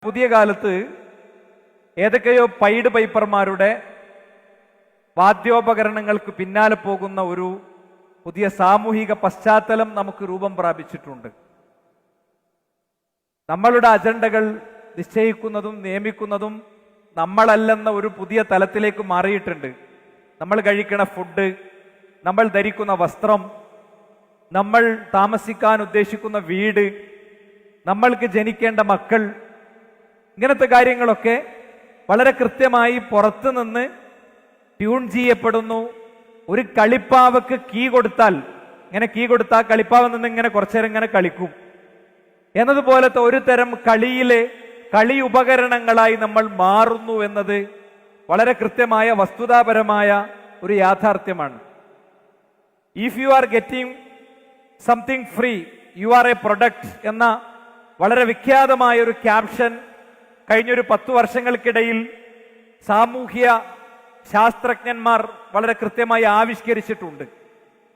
പുതിയ കാലത്ത് ഏതൊക്കെയോ പൈഡ് പൈപ്പർമാരുടെ വാദ്യോപകരണങ്ങൾക്ക് പിന്നാലെ പോകുന്ന ഒരു പുതിയ സാമൂഹിക പശ്ചാത്തലം നമുക്ക് രൂപം പ്രാപിച്ചിട്ടുണ്ട്. നമ്മളുടെ അജണ്ടകൾ നിശ്ചയിക്കുന്നതും നിയമിക്കുന്നതും നമ്മളല്ലെന്ന ഒരു പുതിയ തലത്തിലേക്ക് മാറിയിട്ടുണ്ട്. നമ്മൾ കഴിക്കുന്ന ഫുഡ്, നമ്മൾ ധരിക്കുന്ന വസ്ത്രം, നമ്മൾ താമസിക്കാൻ ഉദ്ദേശിക്കുന്ന വീട്, നമ്മൾക്ക് ജനിക്കേണ്ട മക്കൾ, ഇങ്ങനത്തെ കാര്യങ്ങളൊക്കെ വളരെ കൃത്യമായി പുറത്തു നിന്ന് ട്യൂൺ ചെയ്യപ്പെടുന്നു. ഒരു കളിപ്പാവക്ക് കീ കൊടുത്താൽ കളിപ്പാവ് നിന്ന് ഇങ്ങനെ കുറച്ചേരം ഇങ്ങനെ കളിക്കും എന്നതുപോലത്തെ ഒരു തരം കളി ഉപകരണങ്ങളായി നമ്മൾ മാറുന്നു എന്നത് വളരെ കൃത്യമായ വസ്തുതാപരമായ ഒരു യാഥാർത്ഥ്യമാണ്. If you are getting something free you are A product എന്ന വളരെ വിഖ്യാതമായ ഒരു ക്യാപ്ഷൻ കഴിഞ്ഞൊരു 10 വർഷങ്ങൾക്കിടയിൽ സാമൂഹ്യ ശാസ്ത്രജ്ഞന്മാർ വളരെ കൃത്യമായി ആവിഷ്കരിച്ചിട്ടുണ്ട്.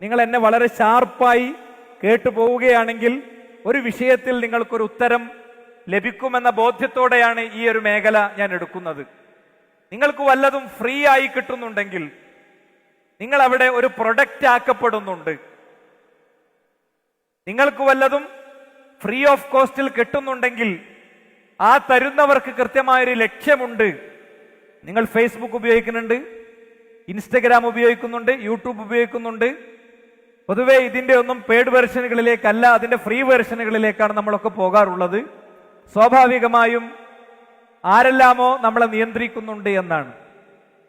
നിങ്ങൾ എന്നെ വളരെ ഷാർപ്പായി കേട്ടുപോവുകയാണെങ്കിൽ ഒരു വിഷയത്തിൽ നിങ്ങൾക്കൊരു ഉത്തരം ലഭിക്കുമെന്ന ബോധ്യത്തോടെയാണ് ഈ ഒരു മേഖല ഞാൻ എടുക്കുന്നത്. നിങ്ങൾക്ക് വല്ലതും ഫ്രീ ആയി കിട്ടുന്നുണ്ടെങ്കിൽ നിങ്ങൾ അവിടെ ഒരു പ്രൊഡക്റ്റ് ആക്കപ്പെടുന്നുണ്ട്. നിങ്ങൾക്ക് വല്ലതും ഫ്രീ ഓഫ് കോസ്റ്റിൽ കിട്ടുന്നുണ്ടെങ്കിൽ ആ തരുന്നവർക്ക് കൃത്യമായൊരു ലക്ഷ്യമുണ്ട്. നിങ്ങൾ ഫേസ്ബുക്ക് ഉപയോഗിക്കുന്നുണ്ട്, ഇൻസ്റ്റഗ്രാം ഉപയോഗിക്കുന്നുണ്ട്, യൂട്യൂബ് ഉപയോഗിക്കുന്നുണ്ട്. പൊതുവെ ഇതിന്റെ ഒന്നും പെയ്ഡ് വെർഷനുകളിലേക്കല്ല, അതിന്റെ ഫ്രീ വെർഷനുകളിലേക്കാണ് നമ്മളൊക്കെ പോകാറുള്ളത്. സ്വാഭാവികമായും ആരെല്ലാമോ നമ്മളെ നിയന്ത്രിക്കുന്നുണ്ട് എന്നാണ്.